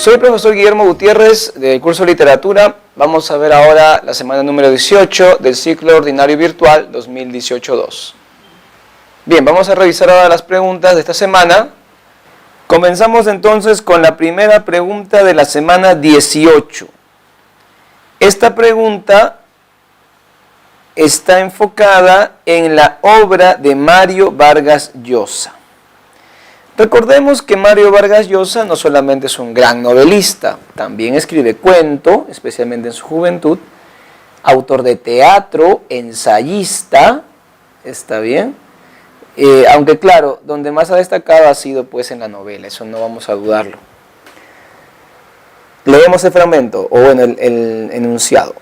Soy el profesor Guillermo Gutiérrez del curso de Literatura. Vamos a ver ahora la semana número 18 del ciclo ordinario virtual 2018-2. Bien, vamos a revisar ahora las preguntas de esta semana. Comenzamos entonces con la primera pregunta de la semana 18. Esta pregunta está enfocada en la obra de Mario Vargas Llosa. Recordemos que Mario Vargas Llosa no solamente es un gran novelista, también escribe cuento, especialmente en su juventud, autor de teatro, ensayista, ¿está bien? Aunque claro, donde más ha destacado ha sido pues en la novela, eso no vamos a dudarlo. Leemos el fragmento, o bueno, el enunciado.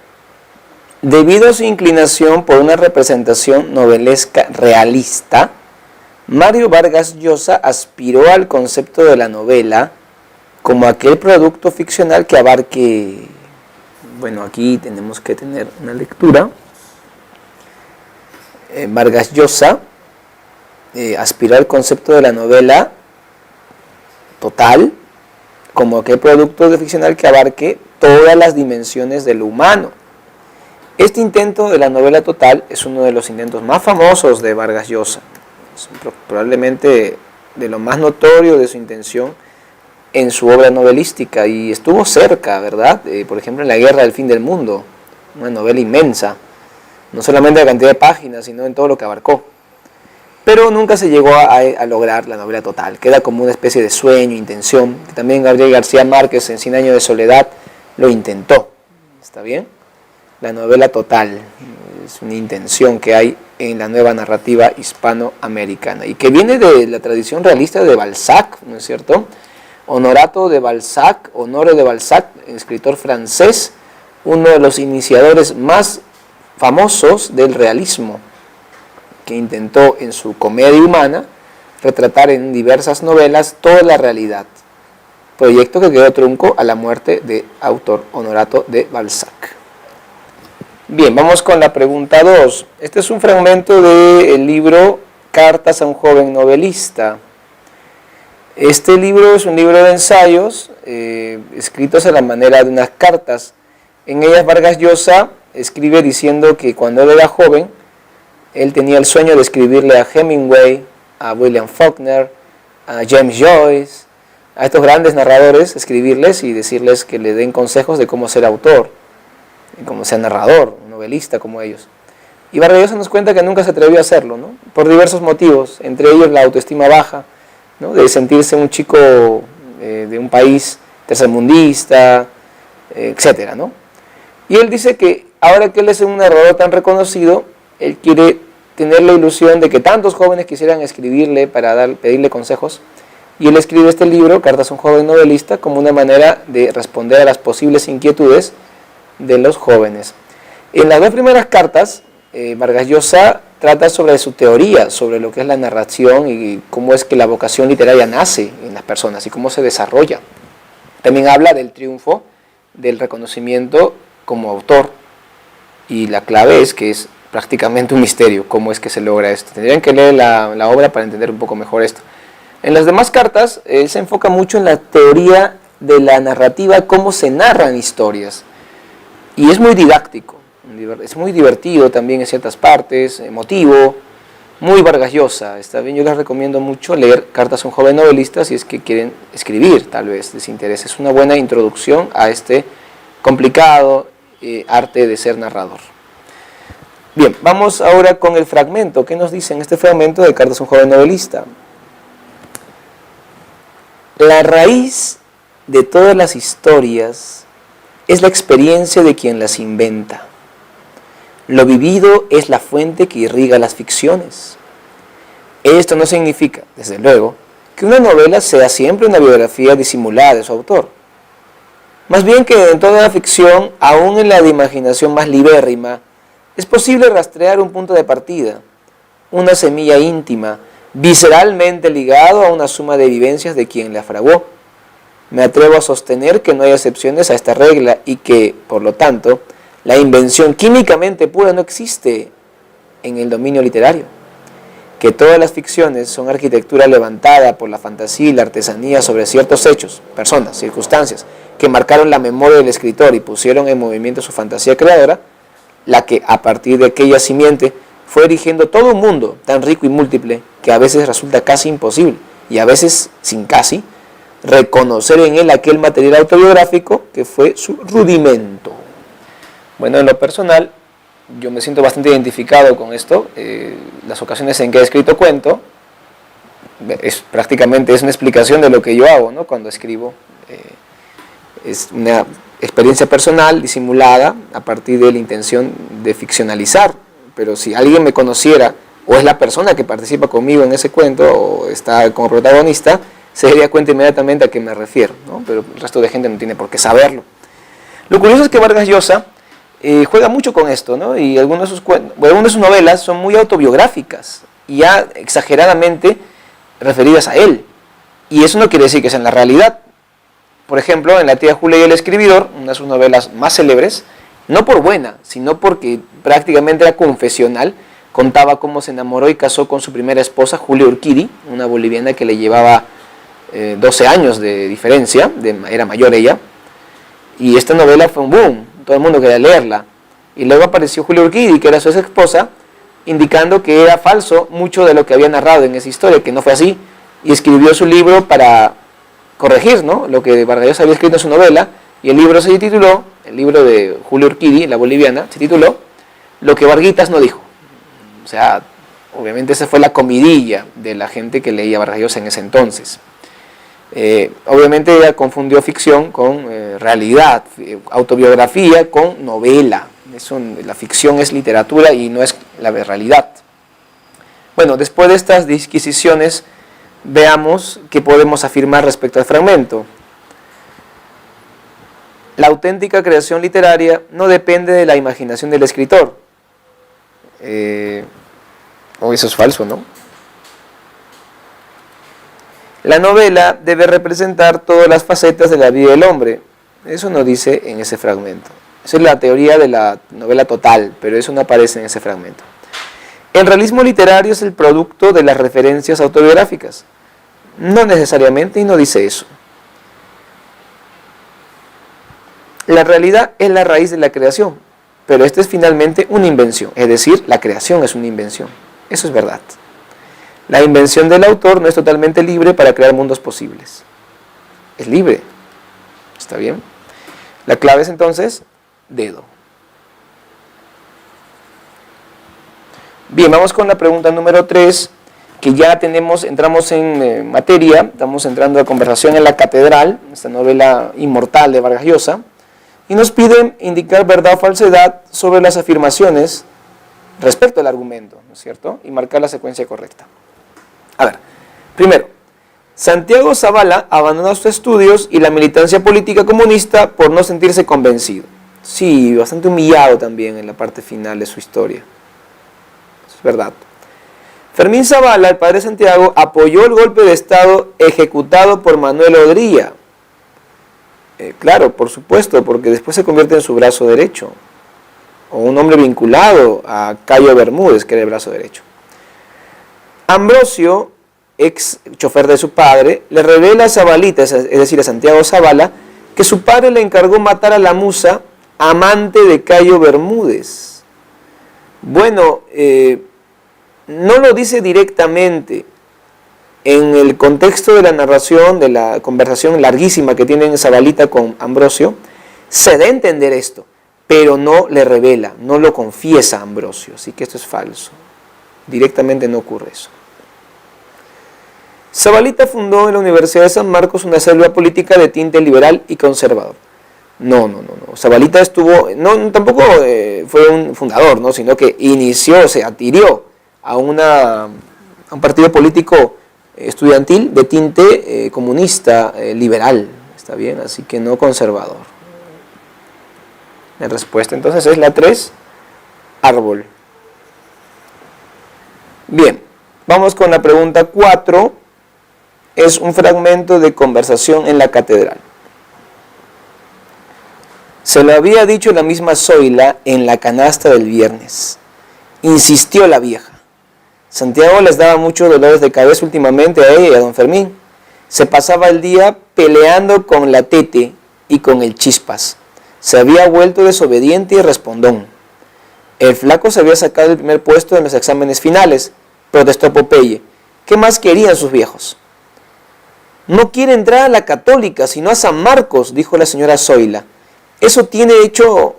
Debido a su inclinación por una representación novelesca realista, Mario Vargas Llosa aspiró al concepto de la novela como aquel producto ficcional que abarque, bueno, aquí tenemos que tener una lectura. Vargas Llosa aspiró al concepto de la novela total como aquel producto ficcional que abarque todas las dimensiones de lo humano. Este intento de la novela total es uno de los intentos más famosos de Vargas Llosa, probablemente de lo más notorio de su intención en su obra novelística, y estuvo cerca, ¿verdad? Por ejemplo, en La Guerra del Fin del Mundo, una novela inmensa, no solamente en la cantidad de páginas, sino en todo lo que abarcó. Pero nunca se llegó a lograr la novela total, queda como una especie de sueño, intención, que también Gabriel García Márquez en Cien años de soledad lo intentó, ¿está bien? La novela total es una intención que hay en la nueva narrativa hispanoamericana y que viene de la tradición realista de Balzac, ¿no es cierto? Honorato de Balzac, Honore de Balzac, escritor francés, uno de los iniciadores más famosos del realismo, que intentó en su Comedia Humana retratar en diversas novelas toda la realidad, proyecto que quedó trunco a la muerte de autor Honorato de Balzac. Bien, vamos con la pregunta 2. Este es un fragmento del libro Cartas a un joven novelista. Este libro es un libro de ensayos escritos a la manera de unas cartas. En ellas Vargas Llosa escribe diciendo que cuando él era joven, él tenía el sueño de escribirle a Hemingway, a William Faulkner, a James Joyce, a estos grandes narradores, escribirles y decirles que le den consejos de cómo ser autor, como sea narrador, un novelista como ellos. Y Vargas Llosa nos cuenta que nunca se atrevió a hacerlo, ¿no? Por diversos motivos, entre ellos la autoestima baja, ¿no? De sentirse un chico de un país tercermundista, etcétera, ¿no? Y él dice que ahora que él es un narrador tan reconocido, él quiere tener la ilusión de que tantos jóvenes quisieran escribirle para pedirle consejos, y él escribe este libro, Cartas a un joven novelista, como una manera de responder a las posibles inquietudes de los jóvenes. En las dos primeras cartas, Vargas Llosa trata sobre su teoría, sobre lo que es la narración y cómo es que la vocación literaria nace en las personas y cómo se desarrolla. También habla del triunfo del reconocimiento como autor, y la clave es que es prácticamente un misterio cómo es que se logra esto. Tendrían que leer la obra para entender un poco mejor esto. En las demás cartas, él se enfoca mucho en la teoría de la narrativa, cómo se narran historias. Y es muy didáctico, es muy divertido también en ciertas partes, emotivo, muy Vargas Llosa, está bien. Yo les recomiendo mucho leer Cartas a un joven novelista si es que quieren escribir, tal vez les interese. Es una buena introducción a este complicado arte de ser narrador. Bien, vamos ahora con el fragmento. ¿Qué nos dice en este fragmento de Cartas a un joven novelista? La raíz de todas las historias es la experiencia de quien las inventa. Lo vivido es la fuente que irriga las ficciones. Esto no significa, desde luego, que una novela sea siempre una biografía disimulada de su autor. Más bien que en toda la ficción, aún en la de imaginación más libérrima, es posible rastrear un punto de partida, una semilla íntima, visceralmente ligado a una suma de vivencias de quien la fraguó. Me atrevo a sostener que no hay excepciones a esta regla y que, por lo tanto, la invención químicamente pura no existe en el dominio literario, que todas las ficciones son arquitectura levantada por la fantasía y la artesanía sobre ciertos hechos, personas, circunstancias, que marcaron la memoria del escritor y pusieron en movimiento su fantasía creadora, la que a partir de aquella simiente fue erigiendo todo un mundo tan rico y múltiple que a veces resulta casi imposible, y a veces sin casi, reconocer en él aquel material autobiográfico que fue su rudimento. Bueno, en lo personal, yo me siento bastante identificado con esto. Las ocasiones en que he escrito cuento, prácticamente es una explicación de lo que yo hago, ¿no? Cuando escribo. Es una experiencia personal, disimulada, a partir de la intención de ficcionalizar. Pero si alguien me conociera, o es la persona que participa conmigo en ese cuento, o está como protagonista, se daría cuenta inmediatamente a qué me refiero, ¿no? Pero el resto de gente no tiene por qué saberlo. Lo curioso es que Vargas Llosa juega mucho con esto, ¿no? Y algunas de sus novelas son muy autobiográficas, y ya exageradamente referidas a él. Y eso no quiere decir que sea en la realidad. Por ejemplo, en La tía Julia y el escribidor, una de sus novelas más célebres, no por buena, sino porque prácticamente era confesional, contaba cómo se enamoró y casó con su primera esposa, Julia Urquidi, una boliviana que le llevaba 12 años de diferencia, era mayor ella, y esta novela fue un boom, todo el mundo quería leerla. Y luego apareció Julia Urquidi, que era su ex esposa, indicando que era falso mucho de lo que había narrado en esa historia, que no fue así, y escribió su libro para corregir, ¿no?, lo que Vargas Llosa había escrito en su novela, y el libro se tituló, el libro de Julia Urquidi, la boliviana, se tituló Lo que Varguitas no dijo. O sea, obviamente esa fue la comidilla de la gente que leía Vargas Llosa en ese entonces. Obviamente ella confundió ficción con realidad, autobiografía con novela. La ficción es literatura y no es la realidad. Bueno, después de estas disquisiciones, veamos qué podemos afirmar respecto al fragmento. La auténtica creación literaria no depende de la imaginación del escritor. Eso es falso, ¿no? La novela debe representar todas las facetas de la vida del hombre. Eso no dice en ese fragmento. Esa es la teoría de la novela total, pero eso no aparece en ese fragmento. El realismo literario es el producto de las referencias autobiográficas. No necesariamente, y no dice eso. La realidad es la raíz de la creación, pero esta es finalmente una invención, es decir, la creación es una invención. Eso es verdad. La invención del autor no es totalmente libre para crear mundos posibles. Es libre. ¿Está bien? La clave es entonces dedo. Bien, vamos con la pregunta número 3, que ya entramos en materia, estamos entrando a conversación en la catedral, esta novela inmortal de Vargas Llosa, y nos piden indicar verdad o falsedad sobre las afirmaciones respecto al argumento, ¿no es cierto? Y marcar la secuencia correcta. A ver, primero, Santiago Zavala abandonó sus estudios y la militancia política comunista por no sentirse convencido. Sí, bastante humillado también en la parte final de su historia. Eso es verdad. Fermín Zavala, el padre de Santiago, apoyó el golpe de Estado ejecutado por Manuel Odría. Claro, por supuesto, porque después se convierte en su brazo derecho, o un hombre vinculado a Cayo Bermúdez, que era el brazo derecho. Ambrosio, ex chofer de su padre, le revela a Zabalita, es decir, a Santiago Zavala, que su padre le encargó matar a la musa, amante de Cayo Bermúdez. Bueno, no lo dice directamente. En el contexto de la narración, de la conversación larguísima que tienen Zabalita con Ambrosio, se da a entender esto, pero no le revela, no lo confiesa a Ambrosio, así que esto es falso. Directamente no ocurre eso. Zabalita fundó en la Universidad de San Marcos una célula política de tinte liberal y conservador. No. Zabalita tampoco fue un fundador, ¿no? Sino que se adhirió a un partido político estudiantil de tinte comunista, liberal, ¿está bien? Así que no conservador. La respuesta entonces es la 3, árbol. Bien, vamos con la pregunta 4, es un fragmento de conversación en la catedral. Se lo había dicho la misma Zoila en la canasta del viernes. Insistió la vieja. Santiago les daba muchos dolores de cabeza últimamente a ella y a don Fermín. Se pasaba el día peleando con la Tete y con el Chispas. Se había vuelto desobediente y respondón. El flaco se había sacado el primer puesto en los exámenes finales, protestó Popeye. ¿Qué más querían sus viejos? No quiere entrar a la Católica, sino a San Marcos, dijo la señora Zoila. Eso tiene hecho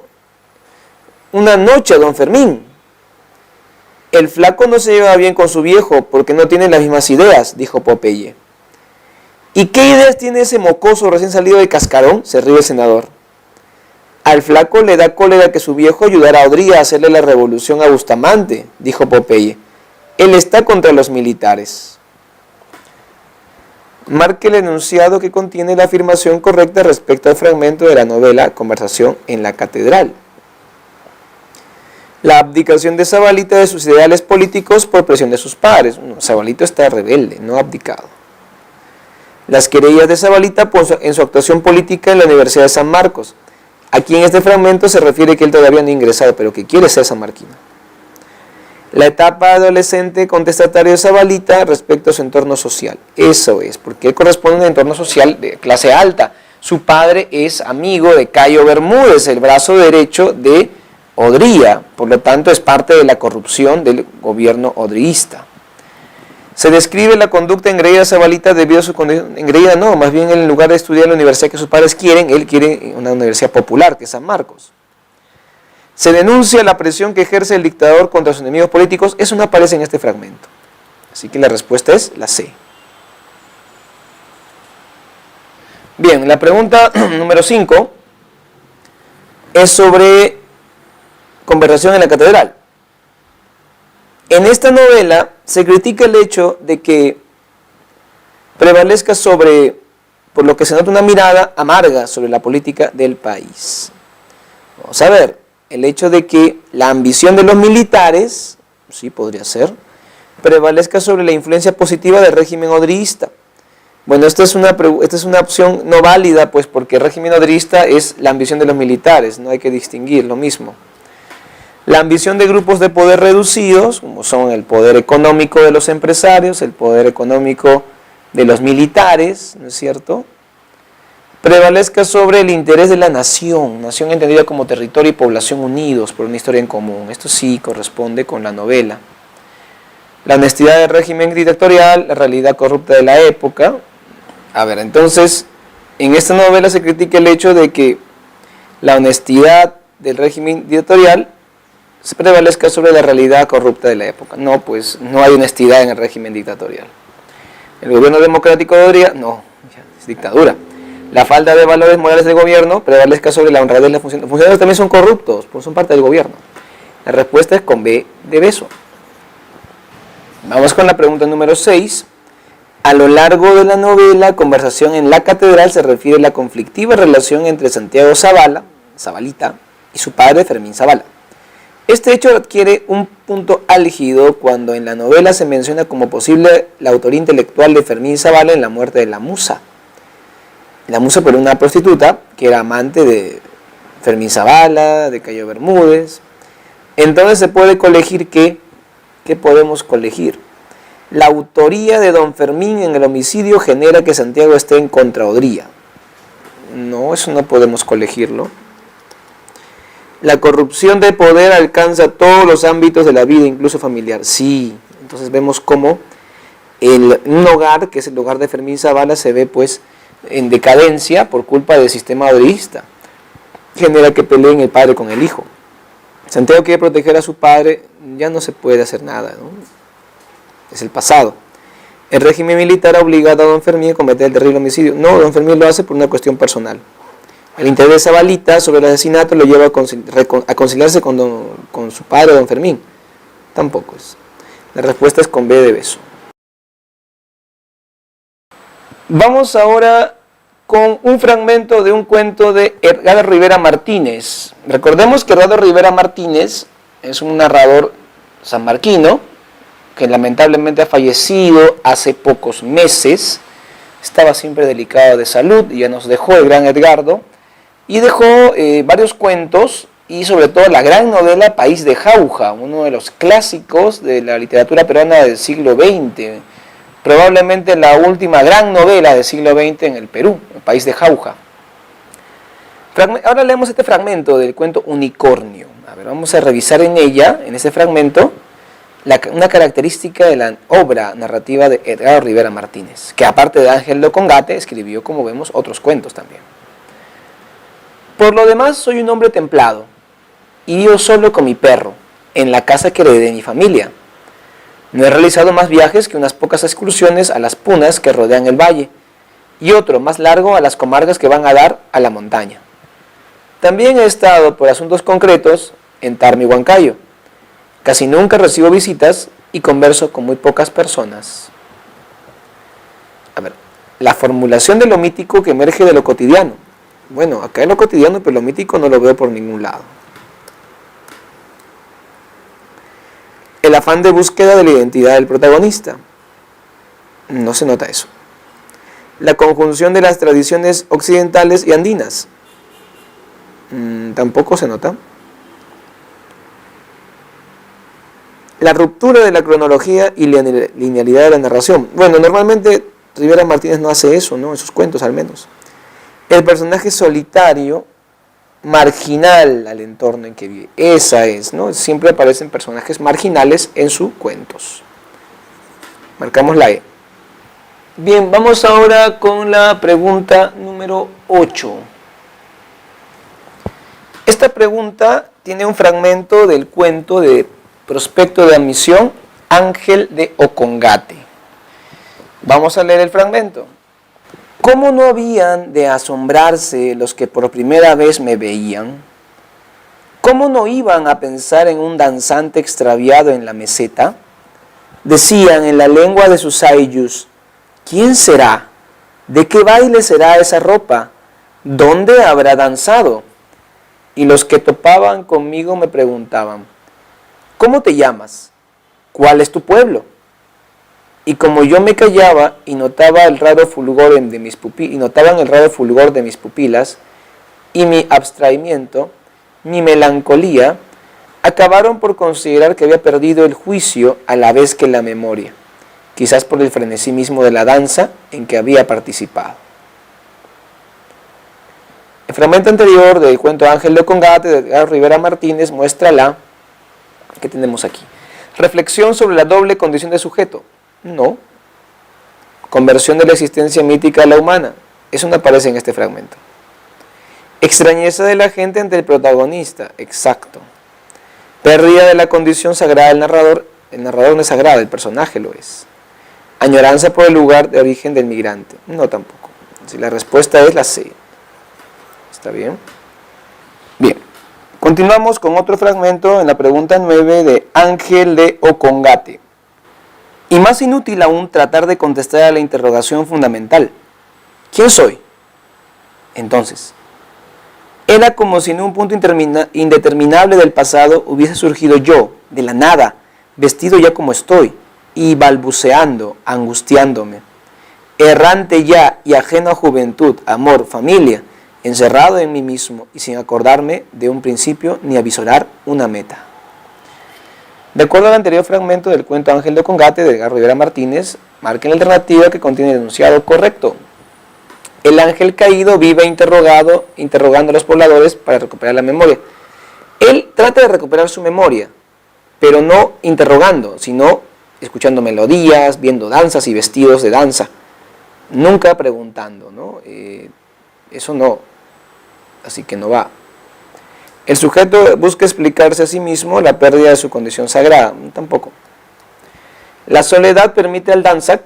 una noche a don Fermín. El flaco no se lleva bien con su viejo porque no tiene las mismas ideas, dijo Popeye. ¿Y qué ideas tiene ese mocoso recién salido de cascarón?, se rió el senador. Al flaco le da cólera que su viejo ayudara a Odría a hacerle la revolución a Bustamante, dijo Popeye. Él está contra los militares. Marque el enunciado que contiene la afirmación correcta respecto al fragmento de la novela Conversación en la Catedral. La abdicación de Zabalita de sus ideales políticos por presión de sus padres. Zabalita está rebelde, no abdicado. Las querellas de Zabalita en su actuación política en la Universidad de San Marcos. Aquí en este fragmento se refiere que él todavía no ha ingresado, pero que quiere ser sanmarquino. La etapa adolescente contestataria de Zabalita respecto a su entorno social. Eso es, porque él corresponde a un entorno social de clase alta. Su padre es amigo de Cayo Bermúdez, el brazo derecho de Odría, por lo tanto es parte de la corrupción del gobierno odriísta. Se describe la conducta engreída de Zabalita debido a su condición, engreída no, más bien en lugar de estudiar en la universidad que sus padres quieren, él quiere una universidad popular, que es San Marcos. Se denuncia la presión que ejerce el dictador contra sus enemigos políticos, eso no aparece en este fragmento. Así que la respuesta es la C. Bien, la pregunta número 5 es sobre Conversación en la Catedral. En esta novela se critica el hecho de que prevalezca por lo que se nota, una mirada amarga sobre la política del país. Vamos a ver, el hecho de que la ambición de los militares, sí podría ser, prevalezca sobre la influencia positiva del régimen odriísta. Bueno, esta es una opción no válida, pues porque el régimen odriísta es la ambición de los militares, no hay que distinguir lo mismo. La ambición de grupos de poder reducidos, como son el poder económico de los empresarios, el poder económico de los militares, ¿no es cierto?, prevalezca sobre el interés de la nación entendida como territorio y población unidos por una historia en común. Esto sí corresponde con la novela. La honestidad del régimen dictatorial, la realidad corrupta de la época. A ver, entonces, en esta novela se critica el hecho de que la honestidad del régimen dictatorial se prevalezca sobre la realidad corrupta de la época. No, pues no hay honestidad en el régimen dictatorial. El gobierno democrático de Odría, no, es dictadura. La falta de valores morales del gobierno prevalezca sobre la honradez de la función. Los funcionarios también son corruptos, pues son parte del gobierno. La respuesta es con B de beso. Vamos con la pregunta número 6. A lo largo de la novela Conversación en la Catedral se refiere a la conflictiva relación entre Santiago Zabalita, y su padre Fermín Zavala. Este hecho adquiere un punto álgido cuando en la novela se menciona como posible la autoría intelectual de Fermín Zavala en la muerte de la musa. La musa por una prostituta que era amante de Fermín Zavala, de Cayo Bermúdez. Entonces se puede colegir ¿qué podemos colegir? La autoría de don Fermín en el homicidio genera que Santiago esté en contra Odría. No, eso no podemos colegirlo. La corrupción de poder alcanza todos los ámbitos de la vida, incluso familiar. Sí, entonces vemos cómo un hogar, que es el hogar de Fermín Zavala, se ve pues en decadencia por culpa del sistema odriísta. Genera que peleen el padre con el hijo. Santiago quiere proteger a su padre, ya no se puede hacer nada, ¿no? Es el pasado. El régimen militar ha obligado a don Fermín a cometer el terrible homicidio. No, don Fermín lo hace por una cuestión personal. El interés de Zabalita sobre el asesinato lo lleva a conciliarse con su padre, don Fermín. Tampoco es. La respuesta es con B de beso. Vamos ahora con un fragmento de un cuento de Edgardo Rivera Martínez. Recordemos que Edgardo Rivera Martínez es un narrador sanmarquino que lamentablemente ha fallecido hace pocos meses. Estaba siempre delicado de salud y ya nos dejó el gran Edgardo. Y dejó varios cuentos y sobre todo la gran novela País de Jauja, uno de los clásicos de la literatura peruana del siglo XX, probablemente la última gran novela del siglo XX en el Perú, el País de Jauja. Ahora leemos este fragmento del cuento Unicornio. A ver, vamos a revisar en ella, en este fragmento, una característica de la obra narrativa de Edgardo Rivera Martínez, que aparte de Ángel de Ocongate, escribió, como vemos, otros cuentos también. Por lo demás, soy un hombre templado, y vivo solo con mi perro, en la casa que heredé de mi familia. No he realizado más viajes que unas pocas excursiones a las punas que rodean el valle, y otro más largo a las comarcas que van a dar a la montaña. También he estado, por asuntos concretos, en Tarma y Huancayo. Casi nunca recibo visitas y converso con muy pocas personas. A ver, la formulación de lo mítico que emerge de lo cotidiano. Bueno, acá es lo cotidiano, pero lo mítico no lo veo por ningún lado. El afán de búsqueda de la identidad del protagonista. No se nota eso. La conjunción de las tradiciones occidentales y andinas. Tampoco se nota. La ruptura de la cronología y la linealidad de la narración. Bueno, normalmente Rivera Martínez no hace eso, ¿no? En sus cuentos al menos. El personaje solitario, marginal al entorno en que vive. Esa es, ¿no? Siempre aparecen personajes marginales en sus cuentos. Marcamos la E. Bien, vamos ahora con la pregunta número 8. Esta pregunta tiene un fragmento del cuento de Prospecto de Admisión, Ángel de Ocongate. Vamos a leer el fragmento. ¿Cómo no habían de asombrarse los que por primera vez me veían? ¿Cómo no iban a pensar en un danzante extraviado en la meseta? Decían en la lengua de sus ayllus, ¿quién será? ¿De qué baile será esa ropa? ¿Dónde habrá danzado? Y los que topaban conmigo me preguntaban, ¿cómo te llamas? ¿Cuál es tu pueblo? Y como yo me callaba y notaban el raro fulgor de mis pupilas y mi abstraimiento, mi melancolía, acabaron por considerar que había perdido el juicio a la vez que la memoria, quizás por el frenesí mismo de la danza en que había participado. El fragmento anterior del cuento Ángel de Ocongate de Edgardo Rivera Martínez muestra ¿qué tenemos aquí? Reflexión sobre la doble condición de sujeto. No. Conversión de la existencia mítica a la humana. Eso no aparece en este fragmento. Extrañeza de la gente ante el protagonista. Exacto. Pérdida de la condición sagrada del narrador. El narrador no es sagrado, el personaje lo es. Añoranza por el lugar de origen del migrante. No tampoco. Si la respuesta es la C. ¿Está bien? Bien. Continuamos con otro fragmento en la pregunta 9 de Ángel de Ocongate. Y más inútil aún tratar de contestar a la interrogación fundamental. ¿Quién soy? Entonces, era como si en un punto indeterminable del pasado hubiese surgido yo, de la nada, vestido ya como estoy, y balbuceando, angustiándome, errante ya y ajeno a juventud, amor, familia, encerrado en mí mismo y sin acordarme de un principio ni avisorar una meta. De acuerdo al anterior fragmento del cuento Ángel de Ocongate de Edgardo Rivera Martínez, marquen la alternativa que contiene el enunciado correcto. El ángel caído vive interrogando a los pobladores para recuperar la memoria. Él trata de recuperar su memoria, pero no interrogando, sino escuchando melodías, viendo danzas y vestidos de danza. Nunca preguntando, ¿no? Eso no, así que no va. El sujeto busca explicarse a sí mismo la pérdida de su condición sagrada, tampoco. La soledad permite al danzak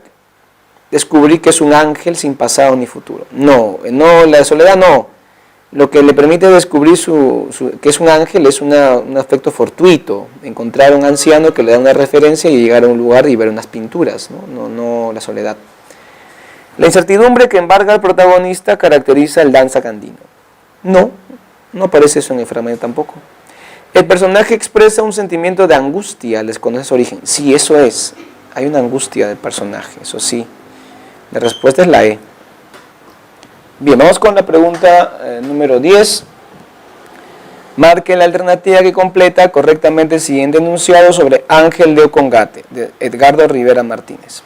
descubrir que es un ángel sin pasado ni futuro. No, la soledad no. Lo que le permite descubrir que es un ángel es un aspecto fortuito, encontrar a un anciano que le da una referencia y llegar a un lugar y ver unas pinturas, no la soledad. La incertidumbre que embarga al protagonista caracteriza el danzak andino. No aparece eso en el fragmento tampoco. El personaje expresa un sentimiento de angustia al desconocer su origen. Sí, eso es. Hay una angustia del personaje, eso sí. La respuesta es la E. Bien, vamos con la pregunta número 10. Marque la alternativa que completa correctamente el siguiente enunciado sobre Ángel de Ocongate, de Edgardo Rivera Martínez.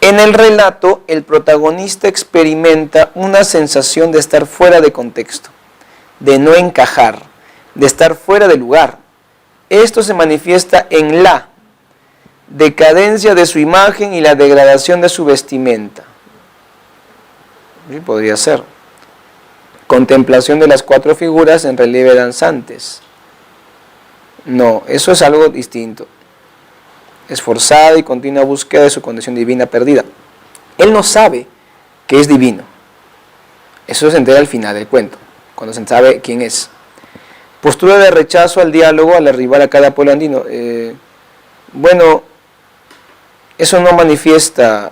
En el relato, el protagonista experimenta una sensación de estar fuera de contexto, de no encajar, de estar fuera de lugar. Esto se manifiesta en la decadencia de su imagen y la degradación de su vestimenta. Sí, podría ser. Contemplación de las 4 figuras en relieve danzantes. No, eso es algo distinto. Esforzada y continua búsqueda de su condición divina perdida. Él no sabe que es divino. Eso se entera al final del cuento, cuando se sabe quién es. Postura de rechazo al diálogo al arribar a cada pueblo andino. Bueno, eso no manifiesta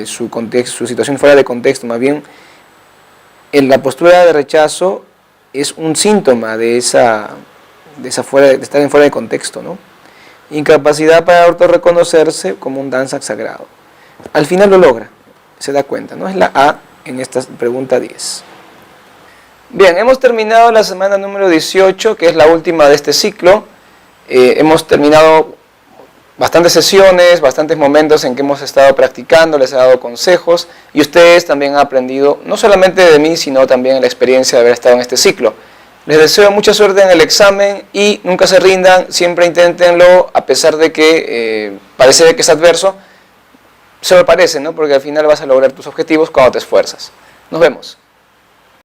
su contexto, su situación fuera de contexto, más bien la postura de rechazo es un síntoma de estar en fuera de contexto, ¿no? Incapacidad para autorreconocerse como un danza sagrado. Al final lo logra, se da cuenta, ¿no? Es la A en esta pregunta 10. Bien, hemos terminado la semana número 18, que es la última de este ciclo. Hemos terminado bastantes sesiones, bastantes momentos en que hemos estado practicando, les he dado consejos y ustedes también han aprendido, no solamente de mí, sino también en la experiencia de haber estado en este ciclo. Les deseo mucha suerte en el examen y nunca se rindan, siempre inténtenlo, a pesar de que parece que es adverso, se lo parece, ¿no? Porque al final vas a lograr tus objetivos cuando te esfuerzas. Nos vemos.